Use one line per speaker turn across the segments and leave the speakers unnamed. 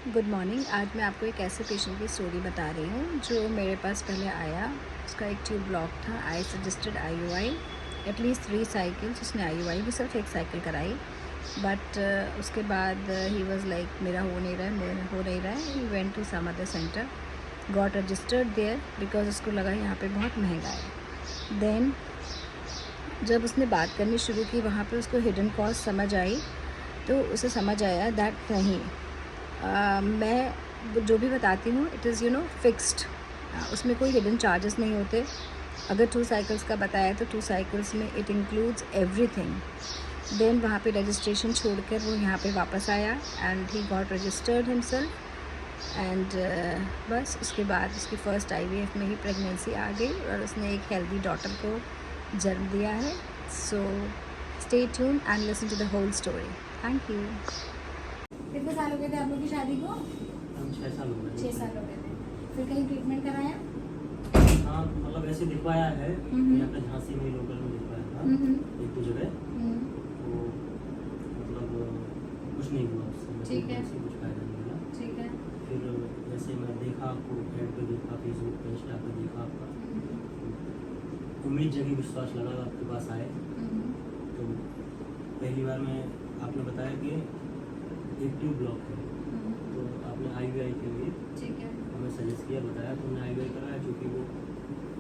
Good morning. आज मैं आपको एक ऐसे पेशेंट की स्टोरी बता रही हूँ जो मेरे पास पहले आया। उसका एक ट्यूब ब्लॉक था। I suggested IUI at least 3 cycles. उसने IUI भी सिर्फ 1 साइकिल कराई, बट उसके बाद ही वाज लाइक मेरा हो नहीं रहा है। He went to some other centre, got registered there because उसको लगा यहाँ पे बहुत महंगा है। देन जब उसने बात करनी शुरू की वहाँ पे उसको हिडन कॉस्ट समझ आई, तो उसे समझ आया दैट नहीं, मैं जो भी बताती हूँ इट इज़ फिक्स्ड। उसमें कोई हिडन चार्जेस नहीं होते। अगर 2 साइकिल्स का बताया तो 2 साइकिल्स में इट इंक्लूड्स एवरीथिंग। देन वहाँ पे रजिस्ट्रेशन छोड़कर वो यहाँ पे वापस आया and he got registered himself and बस उसके बाद उसकी फ़र्स्ट IVF में ही प्रेगनेंसी आ गई और उसने एक हेल्दी डॉटर को जन्म दिया है। So stay tune and listen to the whole story. Thank you.
कितने साल हो गए थे आप लोग की शादी को?
हम 6 साल हो गए।
6 साल हो गए थे। फिर कहीं ट्रीटमेंट कराया?
हाँ, मतलब ऐसे दिखवाया है। यहाँ पे झांसी में लोकल में दिखवाया था एक दो जगह, तो मतलब कुछ नहीं हुआ उससे।
ठीक है।
कुछ फायदा नहीं हुआ।
ठीक है।
फिर जैसे मैं देखा आपको ऐड पे देखा, फेसबुक पे, इंस्टा पे देखा आपका, उम्मीद जगी, विश्वास लगा आपके पास आए। तो पहली बार में आपने बताया कि एक ट्यूब ब्लॉक है, तो आपने IUI के लिए
ठीक है।
हमें सजेस्ट किया, बताया, तो हमने IUI कराया, क्योंकि वो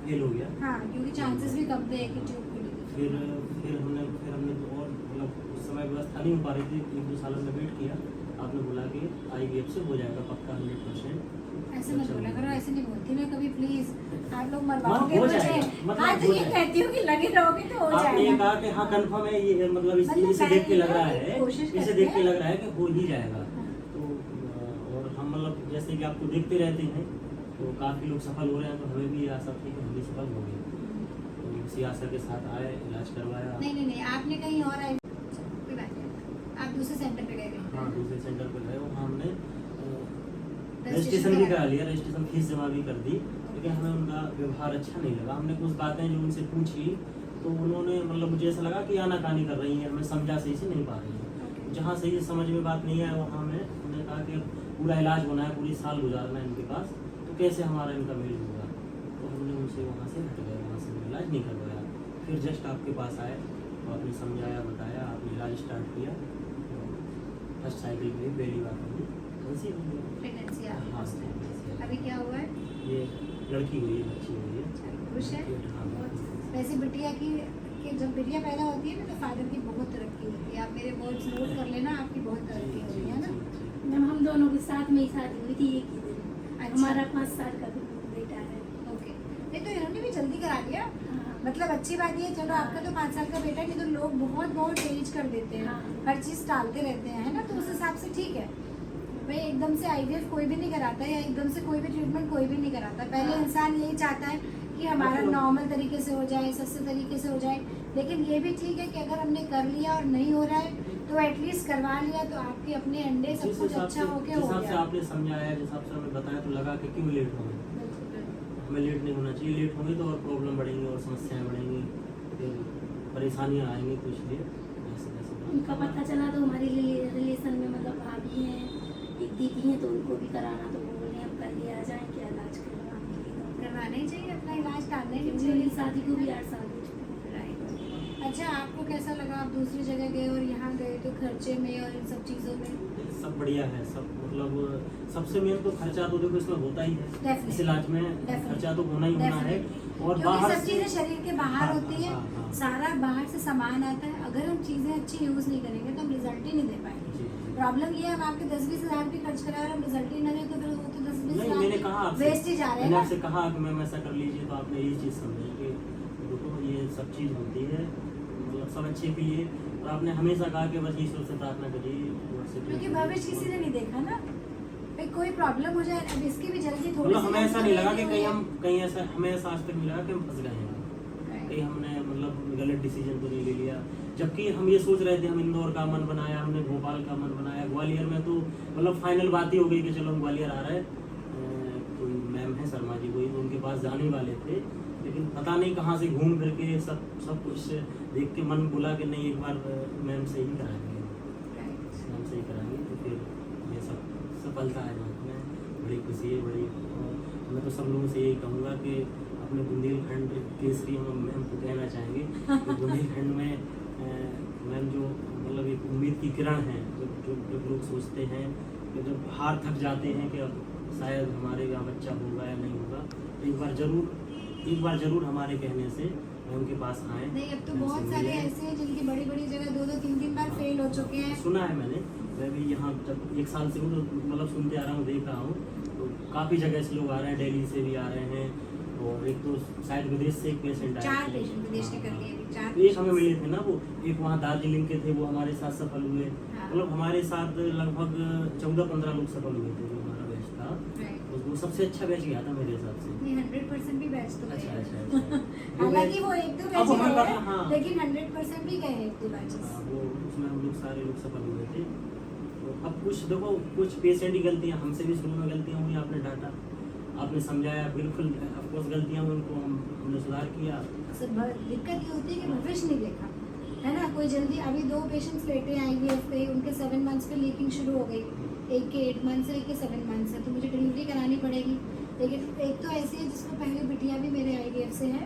फेल हो गया।
हाँ, क्योंकि चांसेस भी कम थे कि ट्यूब खुली थी।
फिर हमने तो और मतलब उस समय व्यवस्था नहीं हो पा रही थी। 1-2 साल हमने वेट किया। आपने बोला कि IVF से हो जाएगा पक्का 100%।
ऐसे मत बोला करो, ऐसे नहीं बोलती मैं कभी, प्लीज। आप लोग
हाँ,
मरवाओगे
हो
मुझे।
जाएगा, मतलब
हाँ, तो
हो
ये
जाएगा।
कहती हूँ कि लगे रहोगे तो हो
आपने ये
जाएगा।
कहा कि हाँ कंफर्म है, ये मतलब
मतलब
इसे देख के लग रहा
पहले
है,
कोशिश
इसे
करते
देख के
हैं।
लग रहा है कि हो ही जाएगा। तो और हम मतलब जैसे कि आपको देखते रहते हैं, तो काफ़ी लोग सफल हो रहे हैं, तो हमें भी आशा थी कि हम भी सफल हो गए। तो इसी आशा के साथ आए, इलाज करवाया।
नहीं, आपने कहीं और कोई बात नहीं। आप दूसरे सेंटर पे गए थे?
हाँ, दूसरे सेंटर पे गए, वहाँ हमने
रजिस्ट्रेशन
रजिस्ट्रेशन भी
करा
करा लिया, रजिस्ट्रेशन फीस जमा भी कर दी, लेकिन हमें उनका व्यवहार अच्छा नहीं लगा। हमने कुछ बातें जो उनसे पूछी, तो उन्होंने मतलब मुझे ऐसा लगा कि आनाकानी कर रही हैं, हमें समझा सही से नहीं पा रही हैं। जहाँ सही से समझ में बात नहीं आया, वहाँ उन्होंने कहा कि पूरा इलाज होना है, पूरी साल गुजारना है इनके पास, तो कैसे हमारा इनका मेल होगा। तो हमने उनसे वहाँ से हट गए, वहाँ से इलाज नहीं करवाया। फिर जस्ट आपके पास आए, तो आपने समझाया, बताया, आपने इलाज स्टार्ट किया। फर्स्ट साइकिल में पहली बार हुई
प्रेगनेंसी आ गई।
हाँ,
अभी क्या हुआ है?
ये लड़की हुई है, बच्ची हुई है।
खुश है?
हाँ,
वैसे बिटिया की कि जब बिटिया पैदा होती है ना, तो फादर की बहुत तरक्की होती है। आप मेरे वर्ड्स नोट कर लेना, आपकी बहुत तरक्की हो रही है ना।
मैम हम दोनों के साथ में ही शादी हुई थी एक ही दिन।
अच्छा।
हमारा 5 साल का भी बेटा है।
ओके। नहीं तो इन्होंने भी जल्दी करा दिया,
हाँ।
मतलब अच्छी बात ये। चलो आपका तो 5 साल का बेटा है, नहीं तो लोग बहुत तेज कर देते हैं।
हाँ।
हर चीज़ टालते रहते हैं, है ना। तो उस हिसाब से ठीक है भाई, एकदम से IVF कोई भी नहीं कराता, या एकदम से कोई भी ट्रीटमेंट कोई भी नहीं कराता। पहले
हाँ।
इंसान यही चाहता है कि हमारा नॉर्मल तरीके से हो जाए, सस्ते तरीके से हो जाए। लेकिन ये भी ठीक है कि अगर हमने कर लिया और नहीं हो रहा है, तो एटलीस्ट करवा लिया, तो आपके अपने अंडे सब
जिस
कुछ
हिसाब
अच्छा
से
होके
जिस
हो
हिसाब से
गया।
आपने समझाया, जिस हिसाब से हमें बताया, तो लगा कि क्यों लेट होंगे। हमें लेट नहीं होना चाहिए। लेट होंगे तो और प्रॉब्लम बढ़ेंगी और समस्याएं बढ़ेंगी, फिर परेशानियां आएंगी। तो इसलिए
उनका पता चला तो हमारे रिलेशन में मतलब भाभी हैं, एक दीदी हैं, तो उनको भी कराना, तो वो बोले अब कल ही आ जाएं, क्या इलाज करवाने के लिए।
करवाना ही चाहिए, अपना इलाज टालना ही नहीं
क्योंकि मेरी
चाहिए।
शादी को भी 8 साल हो चुके हैं।
अच्छा, आपको कैसा लगा? आप दूसरी जगह गए और यहाँ गए, तो खर्चे में और इन सब चीज़ों में
सब बढ़िया है। सब मतलब सबसे मेन तो खर्चा तो देखो इसमें होता ही है।
Definitely.
इस इलाज में खर्चा तो होना ही होना है। और
क्योंकि
बाहर
सब चीज़ें शरीर के बाहर
हाँ,
होती है।
हाँ, हाँ।
सारा बाहर से सामान आता है। अगर हम चीज़ें अच्छी यूज़ नहीं करेंगे तो हम रिजल्ट ही नहीं दे पाएंगे।
जी।
प्रॉब्लम ये है, हम आपके 10-20 हज़ार भी खर्च करा और हम रिजल्ट ही ना दें, तो फिर वो तो 10-20
नहीं, मैंने कहा
हज़ार
आपसे,
वेस्ट ही जा रहे हैं
मैंने
ना।
आपसे कहा कि मैम ऐसा कर लीजिए, तो आपने ये चीज़ समझी कि देखो ये सब चीज़ होती है, मतलब सब अच्छे के लिए। और आपने हमेशा कहा कि बस ईश्वर से प्रार्थना करिए।
क्योंकि भविष्य किसी ने नहीं देखा ना, भाई कोई प्रॉब्लम हो जाए। अब इसकी भी जल्दी थोड़ी
मतलब
सी
हमें ऐसा नहीं लगा कि
हुई है।
कहीं ऐसा हमें ऐसा आज तक नहीं लगा कि हम फंस गए हैं, कहीं हमने मतलब गलत डिसीजन तो नहीं ले लिया। जबकि हम ये सोच रहे थे, हम इंदौर का मन बनाया, हमने भोपाल का मन बनाया, ग्वालियर में तो मतलब फाइनल बात ही हो गई कि चलो हम ग्वालियर आ रहे हैं। कोई मैम है शर्मा जी, कोई तो उनके पास जाने वाले थे, लेकिन पता नहीं कहाँ से घूम फिर के सब कुछ देख के मन बोला कि नहीं, एक बार मैम से ही कराएंगे, मैम से ही कराएंगे। तो फिर ये सब सफलता है में बड़ी खुशी है, बड़ी। और मैं तो सब लोगों से यही कहूँगा कि अपने बुंदेलखंड केसरी हम मैम को कहना चाहेंगे कि बुंदेलखंड में मैम जो मतलब एक उम्मीद की किरण है, जब लोग सोचते हैं कि जब हार थक जाते हैं कि अब शायद हमारे यहाँ बच्चा होगा या नहीं होगा, तो एक बार जरूर हमारे कहने से मैम के पास आए।
नहीं, अब तो
मैम से
बहुत सारे
मिले।
ऐसे हैं जिनकी बड़ी बड़ी जगह 2-2 3-3 बार फेल हो चुके हैं।
सुना है मैंने, मैं भी यहाँ जब 1 साल से हूँ तो मतलब सुनते आ रहा हूँ, देख रहा हूँ, तो काफ़ी जगह से लोग आ रहे हैं, दिल्ली से भी आ रहे हैं, और एक तो शायद विदेश से एक पेशेंट आए
4
थे।
पेशेंट विदेश ने कर लिए अभी, 4
एक हमें मिले थे ना, वो एक वहाँ दार्जिलिंग के थे, वो हमारे साथ सफल हुए।
हाँ।
मतलब हमारे साथ लगभग 14-15 लोग सफल हुए थे, जो हमारा बैच था।
Right.
वो सबसे अच्छा बैच गया था मेरे हिसाब से।
नहीं, 100% भी बैच तो
अच्छा
गए।
अच्छा अच्छा।
हालांकि वो 1-2
अब
बैच
हमें
गए
पता- हाँ।
हैं, लेकिन 100% भी गए 1-2 बैचेस।
वो उसमें हम लोग सारे लोग सफल हुए थे। तो अब कुछ देखो, कुछ पेशेंट की गलतियाँ, हमसे भी शुरू में गलतियाँ हुई, आपने डांटा, आपने समझाया, बिल्कुल ऑफकोर्स गलतियाँ हुई, उनको हमने सुधार किया।
दिक्कत ये होती है कि भविष्य नहीं देखा, है ना। कोई जल्दी, अभी 2 पेशेंट्स लेटे हैं IVF पे, उनके 7 मंथ्स पे लीकिंग शुरू हो गई, एक के 8 मंथ्स है, एक के 7 मंथ्स है, तो मुझे डिलीवरी करानी पड़ेगी। लेकिन एक तो ऐसी है जिसको पहले बिटिया भी मेरे IVF से है,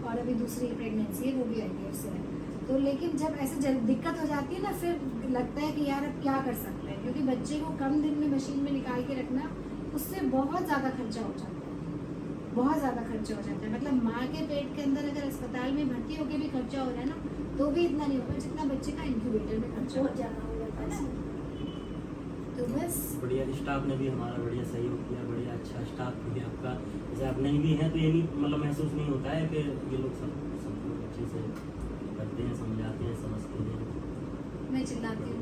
और अभी दूसरी प्रेगनेंसी है वो भी IVF से है। तो लेकिन जब ऐसे दिक्कत हो जाती है ना, फिर लगता है कि यार अब क्या कर सकते हैं, क्योंकि बच्चे को कम दिन में मशीन में निकाल के रखना, उससे बहुत ज़्यादा खर्चा हो जाता है, बहुत ज़्यादा खर्चा हो जाता है। मतलब माँ के पेट के अंदर अगर अस्पताल में भर्ती होकर भी खर्चा हो रहा है ना, तो भी इतना नहीं होगा जितना बच्चे का इंक्यूबेटर में खर्चा
बहुत
हो
ज़्यादा हो जाता है।
तो बस
बढ़िया स्टाफ ने भी हमारा बढ़िया सहयोग किया, बढ़िया अच्छा स्टाफ भी आपका। जैसे आप नहीं भी हैं तो ये नहीं मतलब महसूस नहीं होता है कि ये लोग सब लोग अच्छे से करते हैं, समझाते हैं, समझते हैं।
मैं चिल्लाती हूँ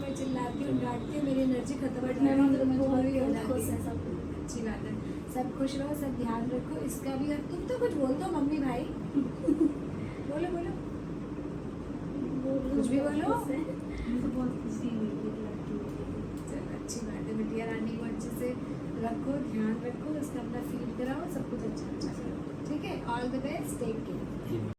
मैं चिल्लाती हूँ, डांटती हूँ, मेरी एनर्जी खत्म हो
बट
जाती है,
मैम
तो
बहुत
मजबूरी हो
बहुत
जाती
खुश
है।
है सब।
अच्छी बात है, सब खुश रहो, सब ध्यान रखो। इसका भी, अब तुम तो कुछ बोल दो मम्मी भाई। बोलो बोलो, कुछ भी बोलो।
मुझे बहुत खुशी हुई है लड़की हुई।
चलो अच्छी बात है, बिटिया रानी को अच्छे से रखो, ध्यान रखो, उसका अपना फील कराओ, सब कुछ अच्छा अच्छा करो, ठीक है। All the best, take care.
Ji.